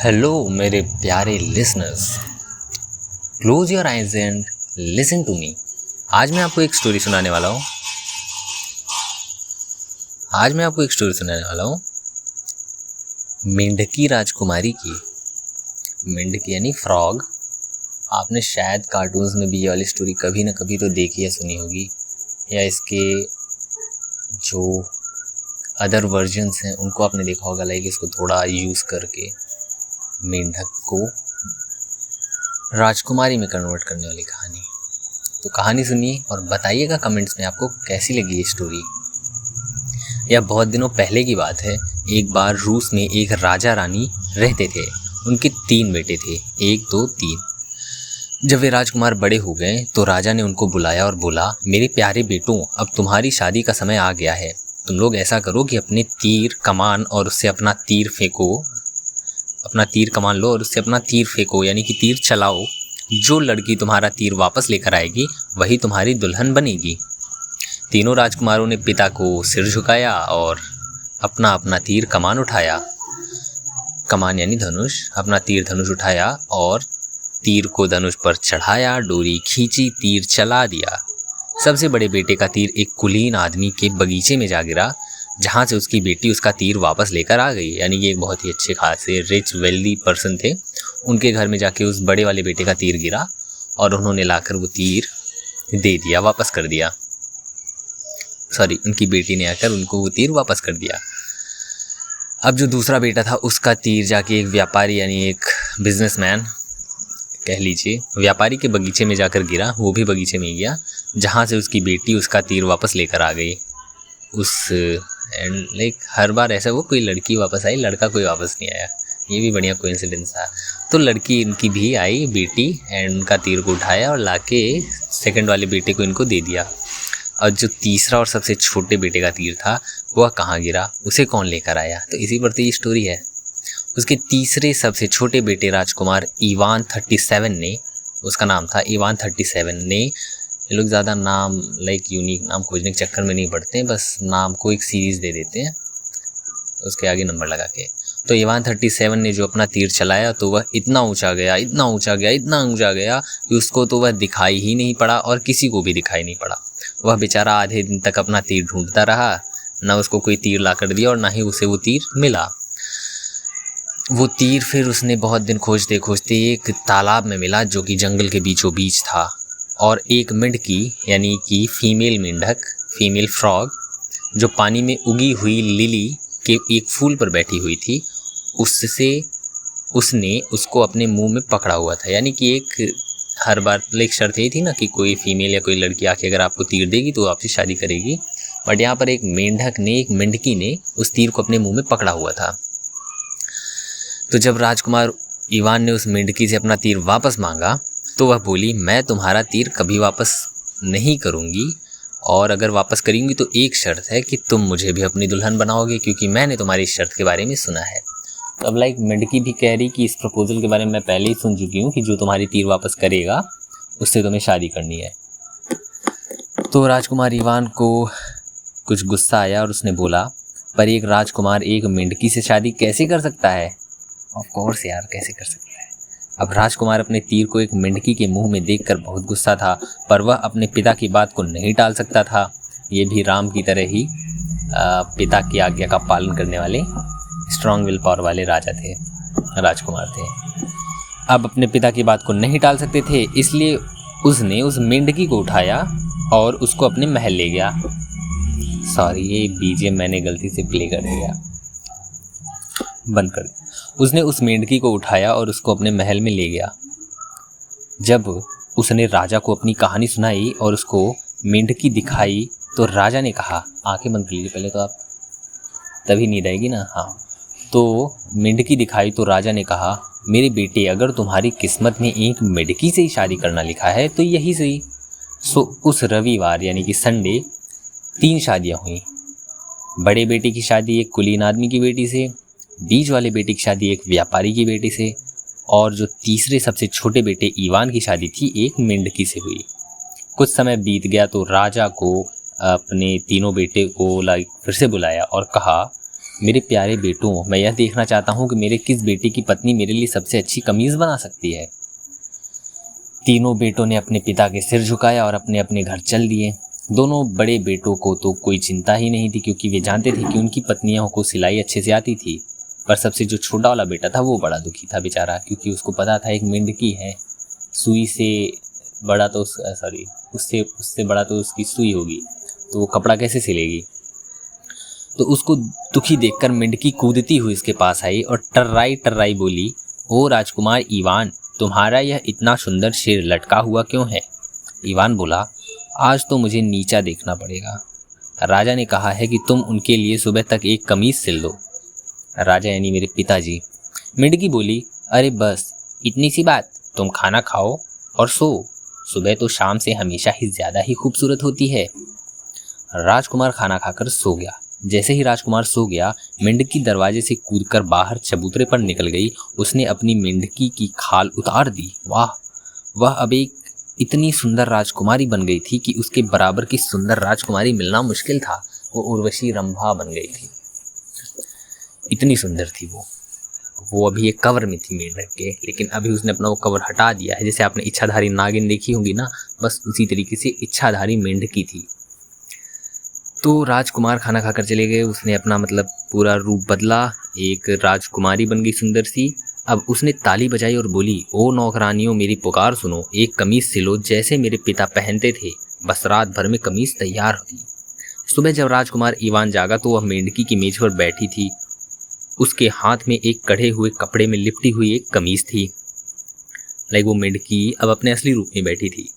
Hello मेरे प्यारे listeners, close your eyes and listen to me. आज मैं आपको एक स्टोरी सुनाने वाला हूँ। मेंढकी राजकुमारी की। मेंढकी यानी फ्रॉग। आपने शायद कार्टून्स में भी ये वाली स्टोरी कभी ना कभी तो देखी या सुनी होगी, या इसके जो अदर वर्जन्स हैं उनको आपने देखा होगा, लाइक इसको थोड़ा यूज़ करके मेंढक को राजकुमारी में कन्वर्ट करने वाली कहानी। तो कहानी सुनिए और बताइएगा कमेंट्स में आपको कैसी लगी ये स्टोरी। यह बहुत दिनों पहले की बात है। एक बार रूस में एक राजा रानी रहते थे। उनके 3 बेटे थे, 1 2 3। जब वे राजकुमार बड़े हो गए तो राजा ने उनको बुलाया और बोला, मेरे प्यारे बेटों, अब तुम्हारी शादी का समय आ गया है। तुम लोग ऐसा करो कि अपने तीर कमान और उससे अपना तीर फेंको, यानी कि तीर चलाओ। जो लड़की तुम्हारा तीर वापस लेकर आएगी वही तुम्हारी दुल्हन बनेगी। तीनों राजकुमारों ने पिता को सिर झुकाया और अपना अपना तीर कमान उठाया। कमान यानी धनुष। अपना तीर धनुष उठाया और तीर को धनुष पर चढ़ाया, डोरी खींची, तीर चला दिया। सबसे बड़े बेटे का तीर एक कुलीन आदमी के बगीचे में जा गिरा, जहाँ से उसकी बेटी उसका तीर वापस लेकर आ गई। यानी कि एक बहुत ही अच्छे खासे रिच वेल्दी पर्सन थे। उनके घर में जाके उस बड़े वाले बेटे का तीर गिरा और उन्होंने लाकर वो तीर दे दिया, वापस कर दिया। उनकी बेटी ने आकर उनको वो तीर वापस कर दिया। अब जो दूसरा बेटा था उसका तीर जाके एक व्यापारी यानी एक बिजनेसमैन कह लीजिए, व्यापारी के बगीचे में जाकर गिरा। वो भी बगीचे में ही गया जहाँ से उसकी बेटी उसका तीर वापस लेकर आ गई। हर बार ऐसा वो कोई लड़की वापस आई, लड़का कोई वापस नहीं आया। ये भी बढ़िया कोइंसिडेंस था। तो लड़की इनकी भी आई बेटी, एंड उनका तीर को उठाया और लाके सेकंड वाले बेटे को इनको दे दिया। और जो तीसरा और सबसे छोटे बेटे का तीर था वह कहाँ गिरा, उसे कौन लेकर आया? तो इसी पर तो ये स्टोरी है। उसके तीसरे सबसे छोटे बेटे राजकुमार इवान 37 ने, उसका नाम था इवान 37 ने। ये लोग ज़्यादा नाम यूनिक नाम खोजने के चक्कर में नहीं पड़ते हैं, बस नाम को एक सीरीज़ दे देते हैं उसके आगे नंबर लगा के। तो इवान 37 ने जो अपना तीर चलाया तो वह इतना ऊंचा गया कि उसको तो वह दिखाई ही नहीं पड़ा और किसी को भी दिखाई नहीं पड़ा। वह बेचारा आधे दिन तक अपना तीर ढूंढता रहा, ना उसको कोई तीर ला कर दिया और ना ही उसे वो तीर मिला। वो तीर फिर उसने बहुत दिन खोजते खोजते एक तालाब में मिला जो कि जंगल के बीचों बीच था। और एक मेंढकी यानी कि फीमेल मेंढक, फीमेल फ्रॉग, जो पानी में उगी हुई लिली के एक फूल पर बैठी हुई थी, उसने उसको अपने मुंह में पकड़ा हुआ था। यानी कि एक हर बार एक शर्त ये थी ना कि कोई फीमेल या कोई लड़की आके अगर आपको तीर देगी तो आपसे शादी करेगी। बट यहाँ पर एक मेंढकी ने उस तीर को अपने मुंह में पकड़ा हुआ था। तो जब राजकुमार इवान ने उस मेंढकी से अपना तीर वापस मांगा तो वह बोली, मैं तुम्हारा तीर कभी वापस नहीं करूँगी, और अगर वापस करेंगी तो एक शर्त है कि तुम मुझे भी अपनी दुल्हन बनाओगे, क्योंकि मैंने तुम्हारी इस शर्त के बारे में सुना है। तो अब मेंढकी भी कह रही कि इस प्रपोजल के बारे में मैं पहले ही सुन चुकी हूँ कि जो तुम्हारी तीर वापस करेगा उससे तुम्हें शादी करनी है। तो राजकुमार इवान को कुछ गुस्सा आया और उसने बोला, पर एक राजकुमार एक मेंढकी से शादी कैसे कर सकता है? ऑफ कोर्स यार, कैसे कर सकता है। अब राजकुमार अपने तीर को एक मेंढकी के मुंह में देखकर बहुत गुस्सा था, पर वह अपने पिता की बात को नहीं टाल सकता था। ये भी राम की तरह ही पिता की आज्ञा का पालन करने वाले स्ट्रॉन्ग विल पावर वाले राजकुमार थे। अब अपने पिता की बात को नहीं टाल सकते थे, इसलिए उसने उस मेंढकी को उठाया और उसको अपने महल ले गया। ये बीजीएम मैंने गलती से प्ले कर दिया, बंद कर दिया। उसने उस मेंढकी को उठाया और उसको अपने महल में ले गया। जब उसने राजा को अपनी कहानी सुनाई और उसको मेंढकी दिखाई तो राजा ने कहा, आंखें बंद कर लीजिए पहले तो आप, तभी नींद आएगी ना। हाँ, तो मेंढकी दिखाई तो राजा ने कहा, मेरे बेटे, अगर तुम्हारी किस्मत में एक मेंढकी से ही शादी करना लिखा है तो यही सही। उस रविवार यानी कि संडे 3 शादियाँ हुई। बड़े बेटे की शादी एक कुलीन आदमी की बेटी से, बीच वाले बेटे की शादी एक व्यापारी की बेटी से, और जो तीसरे सबसे छोटे बेटे इवान की शादी थी एक मेंढकी से हुई। कुछ समय बीत गया तो राजा को अपने तीनों बेटे को फिर से बुलाया और कहा, मेरे प्यारे बेटों, मैं यह देखना चाहता हूँ कि मेरे किस बेटे की पत्नी मेरे लिए सबसे अच्छी कमीज बना सकती है। तीनों बेटों ने अपने पिता के सिर झुकाया और अपने अपने घर चल दिए। दोनों बड़े बेटों को तो कोई चिंता ही नहीं थी, क्योंकि वे जानते थे कि उनकी पत्नियों को सिलाई अच्छे से आती थी। पर सबसे जो छोटा वाला बेटा था वो बड़ा दुखी था बेचारा, क्योंकि उसको पता था एक मेंढकी है, सुई से बड़ा तो उससे उससे बड़ा तो उसकी सुई होगी, तो वो कपड़ा कैसे सिलेगी। तो उसको दुखी देखकर मेंढकी कूदती हुई उसके पास आई और टर्राई टर्राई बोली, ओ राजकुमार ईवान, तुम्हारा यह इतना सुंदर सिर लटका हुआ क्यों है। ईवान बोला, आज तो मुझे नीचा देखना पड़ेगा। राजा ने कहा है कि तुम उनके लिए सुबह तक एक कमीज सिल दो। राजा यानी मेरे पिताजी। मेंढकी बोली, अरे बस इतनी सी बात, तुम खाना खाओ और सो, सुबह तो शाम से हमेशा ही ज्यादा ही खूबसूरत होती है। राजकुमार खाना खाकर सो गया। जैसे ही राजकुमार सो गया, मेंढकी दरवाजे से कूदकर बाहर चबूतरे पर निकल गई। उसने अपनी मेंढकी की खाल उतार दी। वाह, वह अब एक इतनी सुंदर राजकुमारी बन गई थी कि उसके बराबर की सुंदर राजकुमारी मिलना मुश्किल था। वो उर्वशी रंभा बन गई थी, इतनी सुंदर थी वो अभी एक कवर में थी मेंढक के, लेकिन अभी उसने अपना वो कवर हटा दिया है। जैसे आपने इच्छाधारी नागिन देखी होगी ना, बस उसी तरीके से इच्छाधारी मेंढकी थी। तो राजकुमार खाना खाकर चले गए। उसने अपना पूरा रूप बदला, एक राजकुमारी बन गई सुंदर सी। अब उसने ताली बजाई और बोली, ओ नौकरानियों, मेरी पुकार सुनो, एक कमीज सिलो जैसे मेरे पिता पहनते थे, बस रात भर में कमीज तैयार होगी। सुबह जब राजकुमार ईवान जागा तो वह मेंढकी की मेज पर बैठी थी। उसके हाथ में एक कढ़े हुए कपड़े में लिपटी हुई एक कमीज थी। वो मेंढकी अब अपने असली रूप में बैठी थी।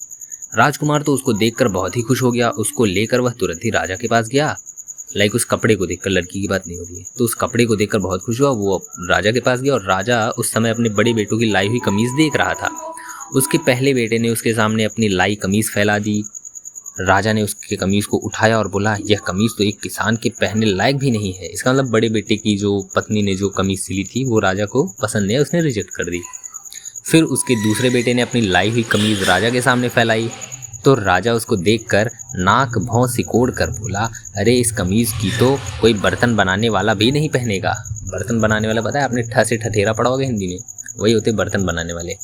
राजकुमार तो उसको देखकर बहुत ही खुश हो गया। उसको लेकर वह तुरंत ही राजा के पास गया। उस कपड़े को देखकर, लड़की की बात नहीं हो रही है, तो उस कपड़े को देखकर बहुत खुश हुआ। वो राजा के पास गया और राजा उस समय अपने बड़े बेटों की लाई हुई कमीज देख रहा था। उसके पहले बेटे ने उसके सामने अपनी लाई कमीज फैला दी। राजा ने उसके कमीज को उठाया और बोला, यह कमीज तो एक किसान के पहनने लायक भी नहीं है। इसका बड़े बेटे की जो पत्नी ने जो कमीज सिली थी वो राजा को पसंद नहीं, उसने रिजेक्ट कर दी। फिर उसके दूसरे बेटे ने अपनी लाई हुई कमीज राजा के सामने फैलाई, तो राजा उसको देखकर नाक भौं सिकोड़ कर बोला, अरे इस कमीज की तो कोई बर्तन बनाने वाला भी नहीं पहनेगा। बर्तन बनाने वाला पता है आपने, ठ से ठठेरा पढ़ा होगा हिंदी में, वही होते बर्तन बनाने वाले।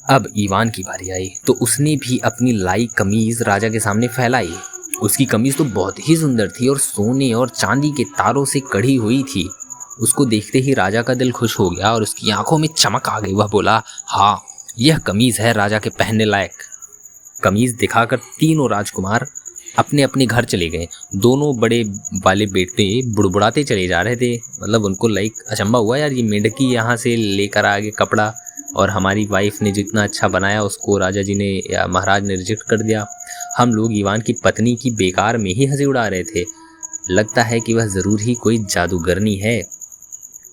अब ईवान की बारी आई तो उसने भी अपनी लाई कमीज राजा के सामने फैलाई। उसकी कमीज तो बहुत ही सुंदर थी और सोने और चांदी के तारों से कढ़ी हुई थी। उसको देखते ही राजा का दिल खुश हो गया और उसकी आंखों में चमक आ गई। वह बोला, हाँ, यह कमीज है राजा के पहनने लायक। कमीज दिखाकर तीनों राजकुमार अपने अपने घर चले गए। दोनों बड़े वाले बेटे बुड़बुड़ाते चले जा रहे थे। उनको अचंभा हुआ, यार ये मेंढकी यहाँ से लेकर आ गए कपड़ा, और हमारी वाइफ ने जितना अच्छा बनाया उसको राजा जी ने या महाराज ने रिजेक्ट कर दिया। हम लोग ईवान की पत्नी की बेकार में ही हंसी उड़ा रहे थे। लगता है कि वह ज़रूर ही कोई जादूगरनी है,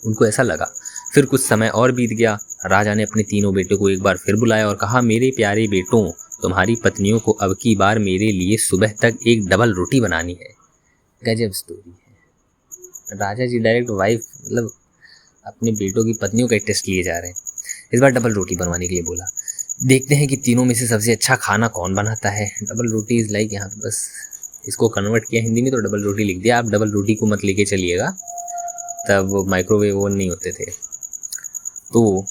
उनको ऐसा लगा। फिर कुछ समय और बीत गया। राजा ने अपने तीनों बेटों को एक बार फिर बुलाया और कहा, मेरे प्यारे बेटों, तुम्हारी पत्नियों को अब की बार मेरे लिए सुबह तक एक डबल रोटी बनानी है। गजब स्टोरी है। राजा जी डायरेक्ट वाइफ अपने बेटों की पत्नियों का टेस्ट लिए जा रहे हैं। इस बार डबल रोटी बनवाने के लिए बोला। देखते हैं कि तीनों में से सबसे अच्छा खाना कौन बनाता है। डबल रोटी इज़ लाइक, यहाँ पे बस इसको कन्वर्ट किया हिंदी में तो डबल रोटी लिख दिया। आप डबल रोटी को मत लेके चलिएगा, तब माइक्रोवेव ओवन नहीं होते थे। तो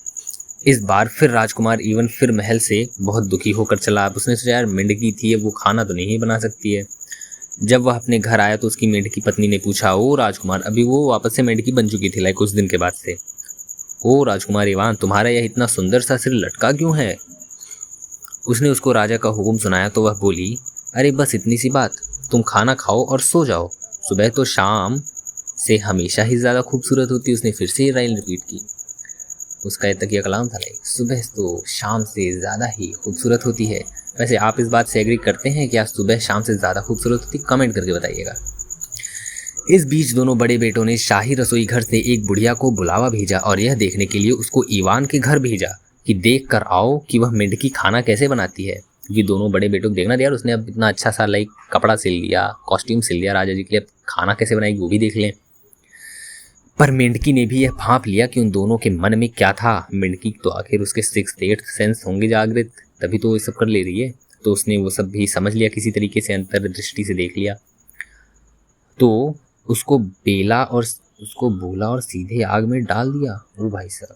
इस बार फिर राजकुमार ईवन फिर महल से बहुत दुखी होकर चला। अब उसने सोचा, यार मेंढकी थी है, वो खाना तो नहीं बना सकती है। जब वह अपने घर आया तो उसकी मेंढकी पत्नी ने पूछा, ओ राजकुमार, अभी वो वापस से मेंढकी बन चुकी थी कुछ दिन के बाद से, ओ राजकुमार ईवान, तुम्हारा यह इतना सुंदर सा सिर लटका क्यों है। उसने उसको राजा का हुक्म सुनाया तो वह बोली, अरे बस इतनी सी बात, तुम खाना खाओ और सो जाओ, सुबह तो शाम से हमेशा ही ज़्यादा खूबसूरत होती। उसने फिर से ये लाइन रिपीट की। उसका तकिया कलाम था, सुबह तो शाम से ज़्यादा ही खूबसूरत होती है। वैसे आप इस बात से एग्री करते हैं कि आज सुबह शाम से ज़्यादा खूबसूरत होती? कमेंट करके बताइएगा। इस बीच दोनों बड़े बेटों ने शाही रसोई घर से एक बुढ़िया को बुलावा भेजा और यह देखने के लिए उसको ईवान के घर भेजा कि देख कर आओ कि वह मेंढकी खाना कैसे बनाती है। ये दोनों बड़े बेटों को देखना दिया, उसने अब इतना अच्छा सा कपड़ा सिल लिया, कॉस्ट्यूम सिल लिया राजा जी के लिए, अब खाना कैसे बनाएगी वो भी देख लें। पर मेंढकी ने भी यह भांप लिया कि उन दोनों के मन में क्या था। मेंढकी तो आखिर उसके 6th 8th सेंस होंगे जागृत, तभी तो ये सब कर ले रही है। तो उसने वो सब भी समझ लिया, किसी तरीके से अंतर्दृष्टि से देख लिया। तो उसको बेला और उसको बोला और सीधे आग में डाल दिया। ओ भाई साहब।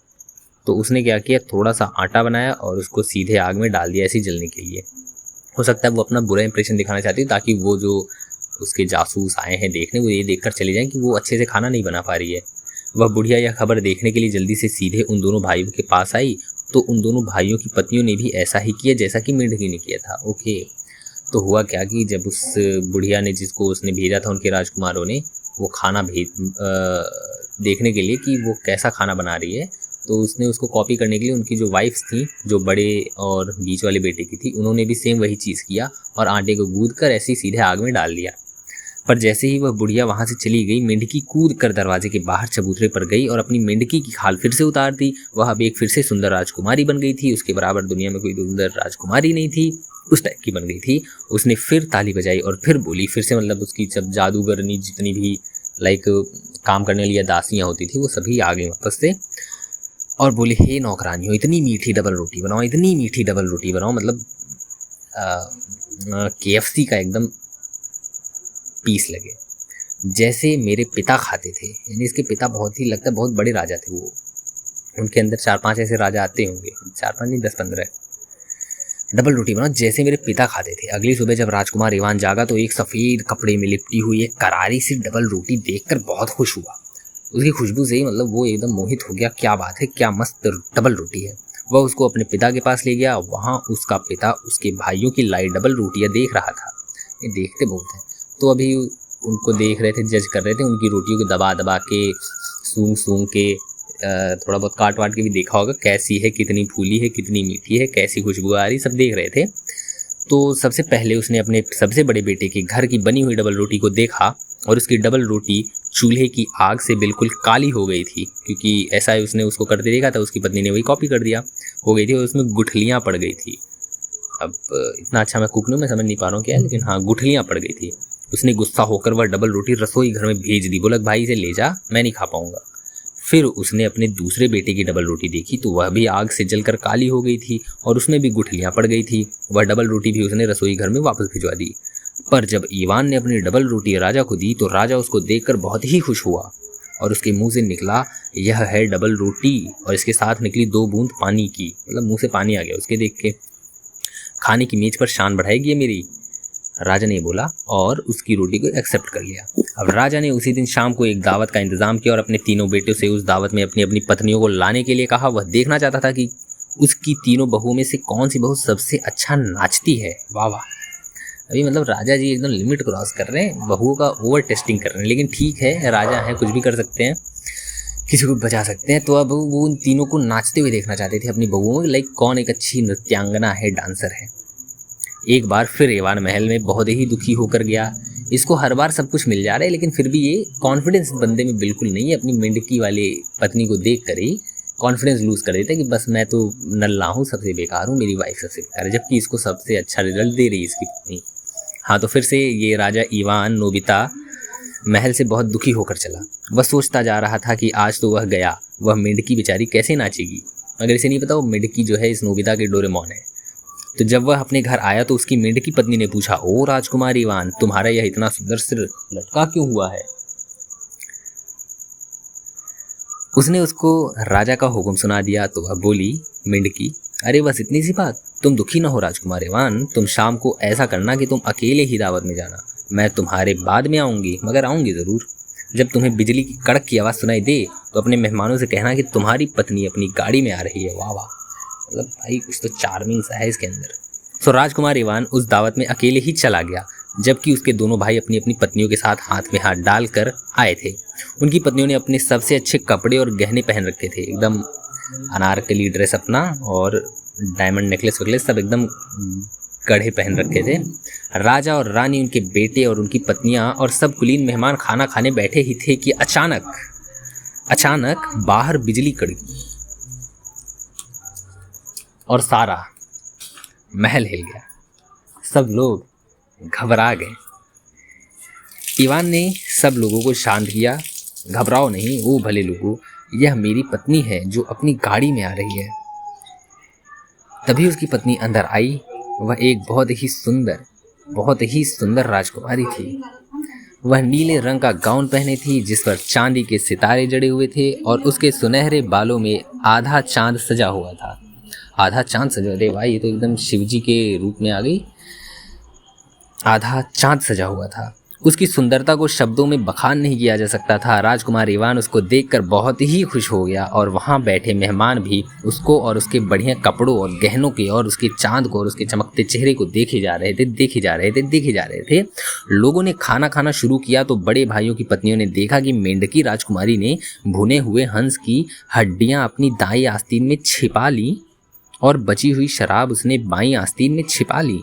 तो उसने क्या किया, थोड़ा सा आटा बनाया और उसको सीधे आग में डाल दिया ऐसे जलने के लिए। हो सकता है वो अपना बुरा इंप्रेशन दिखाना चाहती है ताकि वो जो उसके जासूस आए हैं देखने, वो ये देखकर चले जाएं कि वो अच्छे से खाना नहीं बना पा रही है। वह बुढ़िया यह खबर देखने के लिए जल्दी से सीधे उन दोनों भाइयों के पास आई। तो उन दोनों भाइयों की पत्नियों ने भी ऐसा ही किया जैसा कि मेंढकी ने किया था। ओके, तो हुआ क्या कि जब उस बुढ़िया ने, जिसको उसने भेजा था उनके राजकुमारों ने, वो खाना देखने के लिए कि वो कैसा खाना बना रही है, तो उसने उसको कॉपी करने के लिए उनकी जो वाइफ्स थी, जो बड़े और बीच वाले बेटे की थी, उन्होंने भी सेम वही चीज़ किया और आटे को गूंद कर ऐसे ही सीधे आग में डाल दिया। पर जैसे ही वह बुढ़िया वहाँ से चली गई, मेंढकी कूद कर दरवाजे के बाहर चबूतरे पर गई और अपनी मेंढकी की खाल फिर से उतार दी। वह अब एक फिर से सुंदर राजकुमारी बन गई थी। उसके बराबर दुनिया में कोई सुंदर राजकुमारी नहीं थी, उस टाइप की बन गई थी। उसने फिर ताली बजाई और फिर बोली, फिर से मतलब उसकी सब जादूगरनी जितनी भी लाइक काम करने वाली दासियाँ होती थी वो सभी आ गई वापस से और बोली, हे नौकरानियों, इतनी मीठी डबल रोटी बनाओ, इतनी मीठी डबल रोटी बनाओ, मतलब KFC का एकदम पीस लगे, जैसे मेरे पिता खाते थे। यानी इसके पिता बहुत ही लगता है बहुत बड़े राजा थे वो। उनके अंदर 4-5 ऐसे राजा आते होंगे, 4-5 नहीं 10-15। डबल रोटी बनाओ जैसे मेरे पिता खाते थे। अगली सुबह जब राजकुमार ईवान जागा तो एक सफ़ेद कपड़े में लिपटी हुई एक करारी सी डबल रोटी देखकर बहुत खुश हुआ। उसकी खुशबू से ही मतलब वो एकदम मोहित हो गया। क्या बात है, क्या मस्त डबल रोटी है। वह उसको अपने पिता के पास ले गया। वहाँ उसका पिता उसके भाइयों की लाई डबल रोटियाँ देख रहा था। ये देखते बहुत हैं, तो अभी उनको देख रहे थे, जज कर रहे थे, उनकी रोटियों को दबा दबा के, सूंघ सूंघ के, थोड़ा बहुत काट वाट के भी देखा होगा कैसी है, कितनी फूली है, कितनी मीठी है, कैसी खुशबू आ रही, सब देख रहे थे। तो सबसे पहले उसने अपने सबसे बड़े बेटे के घर की बनी हुई डबल रोटी को देखा और उसकी डबल रोटी चूल्हे की आग से बिल्कुल काली हो गई थी, क्योंकि ऐसा ही उसने उसको करते देखा था। उसकी पत्नी ने वही कॉपी कर दिया, हो गई थी और उसमें गुठलियाँ पड़ गई थी। अब इतना अच्छा मैं कुक नहीं, मैं समझ नहीं पा रहा हूँ क्या है, लेकिन हाँ गुठलियाँ पड़ गई थी। उसने गुस्सा होकर वह डबल रोटी रसोई घर में भेज दी। बोला, भाई इसे ले जा, मैं नहीं खा पाऊंगा। फिर उसने अपने दूसरे बेटे की डबल रोटी देखी तो वह भी आग से जलकर काली हो गई थी और उसमें भी गुठलियाँ पड़ गई थी। वह डबल रोटी भी उसने रसोई घर में वापस भिजवा दी। पर जब ईवान ने अपनी डबल रोटी राजा को दी तो राजा उसको देखकर बहुत ही खुश हुआ और उसके मुंह से निकला, यह है डबल रोटी, और इसके साथ निकली 2 बूंद पानी की। मतलब मुंह से पानी आ गया उसके देख के। खाने की मेज पर शान बढ़ाएगी मेरी, राजा ने बोला और उसकी रोटी को एक्सेप्ट कर लिया। अब राजा ने उसी दिन शाम को एक दावत का इंतजाम किया और अपने तीनों बेटों से उस दावत में अपनी अपनी पत्नियों को लाने के लिए कहा। वह देखना चाहता था कि उसकी तीनों बहुओं में से कौन सी बहू सबसे अच्छा नाचती है। वाह वाह, अभी मतलब राजा जी एकदम लिमिट क्रॉस कर रहे हैं, बहुओं का ओवर टेस्टिंग कर रहे हैं। लेकिन ठीक है, राजा है, कुछ भी कर सकते हैं, किसी को बचा सकते हैं। तो अब वो उन तीनों को नाचते हुए देखना चाहते थे अपनी बहुओं में, लाइक कौन एक अच्छी नृत्यांगना है, डांसर है। एक बार फिर ईवान महल में बहुत ही दुखी होकर गया। इसको हर बार सब कुछ मिल जा रहा है लेकिन फिर भी ये कॉन्फिडेंस बंदे में बिल्कुल नहीं है। अपनी मेंढकी वाले पत्नी को देख कर ही कॉन्फिडेंस लूज़ कर देता है कि बस मैं तो नल्ला हूँ, सबसे बेकार हूँ, मेरी वाइफ सबसे बेकार है, जबकि इसको सबसे अच्छा रिजल्ट दे रही है इसकी पत्नी। हाँ, तो फिर से ये राजा ईवान नोबिता महल से बहुत दुखी होकर चला। वह सोचता जा रहा था कि आज तो वह गया, वह मेंढकी बेचारी कैसे नाचेगी। अगर इसे नहीं पता, वो मेंढकी जो है इस नोबिता के डोरेमोन है। तो जब वह अपने घर आया तो उसकी मेंढकी पत्नी ने पूछा, ओ राजकुमार ईवान, तुम्हारा यह इतना सुंदर सिर लटका क्यों हुआ है? उसने उसको राजा का हुक्म सुना दिया। तो वह बोली, मेंढकी, अरे बस इतनी सी बात, तुम दुखी न हो राजकुमार ईवान। तुम शाम को ऐसा करना कि तुम अकेले ही दावत में जाना, मैं तुम्हारे बाद में आऊँगी, मगर आऊँगी ज़रूर। जब तुम्हें बिजली की कड़क की आवाज़ सुनाई दे तो अपने मेहमानों से कहना कि तुम्हारी पत्नी अपनी गाड़ी में आ रही है। वाह वाह, मतलब भाई कुछ तो चार्मिंग सा है इसके अंदर। तो राजकुमार ईवान उस दावत में अकेले ही चला गया, जबकि उसके दोनों भाई अपनी अपनी पत्नियों के साथ हाथ में हाथ डालकर आए थे। उनकी पत्नियों ने अपने सबसे अच्छे कपड़े और गहने पहन रखे थे, एकदम अनारकली ड्रेस अपना और डायमंड नेकलेस वगलेस सब एकदम कड़े पहन रखे थे। राजा और रानी, उनके बेटे और उनकी पत्नियां और सब कुलीन मेहमान खाना खाने बैठे ही थे कि अचानक बाहर बिजली कड़की और सारा महल हिल गया। सब लोग घबरा गए। ईवान ने सब लोगों को शांत किया, घबराओ नहीं वो भले लोगों, यह मेरी पत्नी है जो अपनी गाड़ी में आ रही है। तभी उसकी पत्नी अंदर आई। वह एक बहुत ही सुंदर राजकुमारी थी। वह नीले रंग का गाउन पहने थी जिस पर चांदी के सितारे जड़े हुए थे और उसके सुनहरे बालों में आधा चांद सजा हुआ था। आधा चांद सजा, अरे भाई ये तो एकदम शिवजी के रूप में आ गई। आधा चांद सजा हुआ था। उसकी सुंदरता को शब्दों में बखान नहीं किया जा सकता था। राजकुमार इवान उसको देखकर बहुत ही खुश हो गया और वहाँ बैठे मेहमान भी उसको और उसके बढ़िया कपड़ों और गहनों के और उसके चांद को और उसके चमकते चेहरे को देखे जा रहे थे। लोगों ने खाना खाना शुरू किया तो बड़े भाइयों की पत्नियों ने देखा कि मेंढकी राजकुमारी ने भुने हुए हंस की हड्डियाँ अपनी दाई आस्तीन में छिपा ली और बची हुई शराब उसने बाईं आस्तीन में छिपा ली।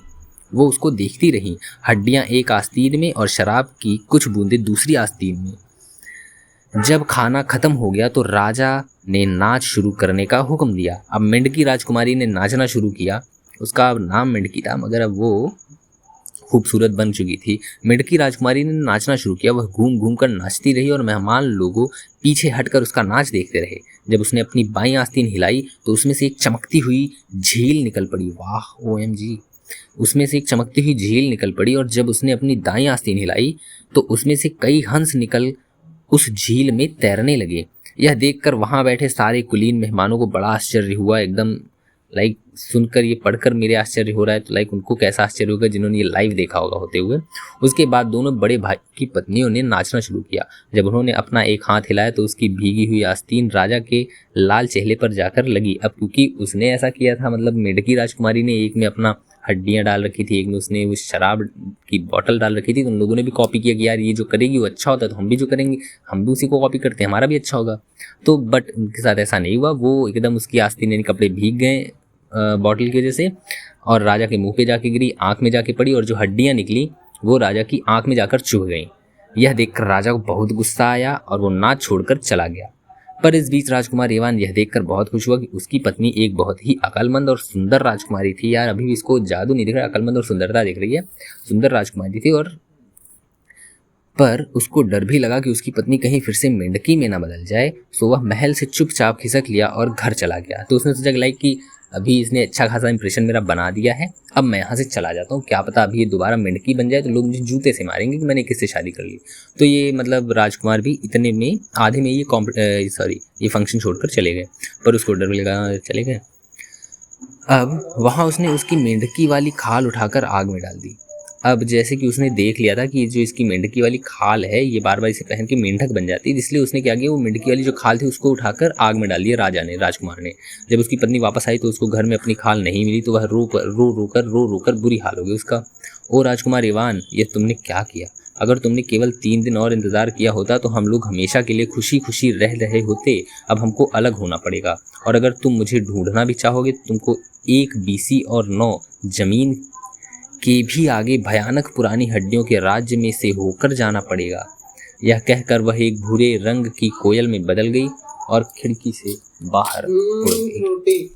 वो उसको देखती रही, हड्डियां एक आस्तीन में और शराब की कुछ बूंदें दूसरी आस्तीन में। जब खाना खत्म हो गया तो राजा ने नाच शुरू करने का हुक्म दिया। अब मेंढकी राजकुमारी ने नाचना शुरू किया। उसका नाम मेंढकी था मगर अब वो खूबसूरत बन चुकी थी। मेंढकी राजकुमारी ने नाचना शुरू किया। वह घूम घूम कर नाचती रही और मेहमान लोगों पीछे हटकर उसका नाच देखते रहे। जब उसने अपनी बाईं आस्तीन हिलाई तो उसमें से एक चमकती हुई झील निकल पड़ी। वाह OMG! उसमें से एक चमकती हुई झील निकल पड़ी और जब उसने अपनी दाईं आस्तीन हिलाई तो उसमें से कई हंस निकल उस झील में तैरने लगे। यह देखकर वहां बैठे सारे कुलीन मेहमानों को बड़ा आश्चर्य हुआ। एकदम सुनकर, ये पढ़कर मेरे आश्चर्य हो रहा है तो उनको कैसा आश्चर्य होगा जिन्होंने ये लाइव देखा होगा होते हुए। उसके बाद दोनों बड़े भाई की पत्नियों ने नाचना शुरू किया। जब उन्होंने अपना एक हाथ हिलाया तो उसकी भीगी हुई आस्तीन राजा के लाल चेहरे पर जाकर लगी। अब क्योंकि उसने ऐसा किया था, मेंढकी राजकुमारी ने एक में अपना हड्डियाँ डाल रखी थी, एक में उसने वो शराब की बोतल डाल रखी थी, तो उन लोगों ने भी कॉपी किया कि यार ये जो करेगी वो अच्छा होता है तो हम भी जो करेंगे हम भी उसी को कॉपी करते हैं, हमारा भी अच्छा होगा। तो बट उनके साथ ऐसा नहीं हुआ। वो एकदम उसकी आस्तीन यानी कपड़े भीग गए बॉटल की वजह से और राजा के मुंह पे जाके गिरी, आंख में जाके पड़ी और जो हड्डियां निकली वो राजा की आंख में जाकर चुभ गईं। यह देखकर राजा को बहुत गुस्सा आया और वो नाच छोड़कर चला गया। पर इस बीच राजकुमार इवान यह देखकर बहुत खुश हुआ कि उसकी पत्नी एक बहुत ही अक्लमंद और सुंदर राजकुमारी थी। यार अभी भी इसको जादू नहीं दिख रहा, अक्लमंद और सुंदरता दिख रही है। सुंदर राजकुमारी थी और पर उसको डर भी लगा कि उसकी पत्नी कहीं फिर से मेंढकी में ना बदल जाए। सो वह महल से चुपचाप खिसक लिया और घर चला गया। तो उसने सोचा कि अभी इसने अच्छा खासा इंप्रेशन मेरा बना दिया है, अब मैं यहाँ से चला जाता हूँ, क्या पता अभी ये दोबारा मेंढकी बन जाए तो लोग मुझे जूते से मारेंगे कि मैंने किससे शादी कर ली। तो ये राजकुमार भी इतने में आधे में ये फंक्शन छोड़कर चले गए। पर उसको डर लगा, चले गए। अब वहाँ उसने उसकी मेंढकी वाली खाल उठाकर आग में डाल दी। अब जैसे कि उसने देख लिया था कि जो इसकी मेंढकी वाली खाल है ये बार बार इसे पहन के मेंढक बन जाती है, इसलिए उसने क्या किया, वो मेंढकी वाली जो खाल थी उसको उठाकर आग में डाल दिया राजकुमार ने। जब उसकी पत्नी वापस आई तो उसको घर में अपनी खाल नहीं मिली तो वह रो रो कर बुरी हाल हो गई उसका। ओ राजकुमार इवान, ये तुमने क्या किया? अगर तुमने केवल 3 दिन और इंतजार किया होता तो हम लोग हमेशा के लिए खुशी खुशी रह रहे होते। अब हमको अलग होना पड़ेगा और अगर तुम मुझे ढूंढना भी चाहोगे तुमको 1 BC और 9 जमीन के भी आगे भयानक पुरानी हड्डियों के राज्य में से होकर जाना पड़ेगा। यह कहकर वह एक भूरे रंग की कोयल में बदल गई और खिड़की से बाहर उड़ गई।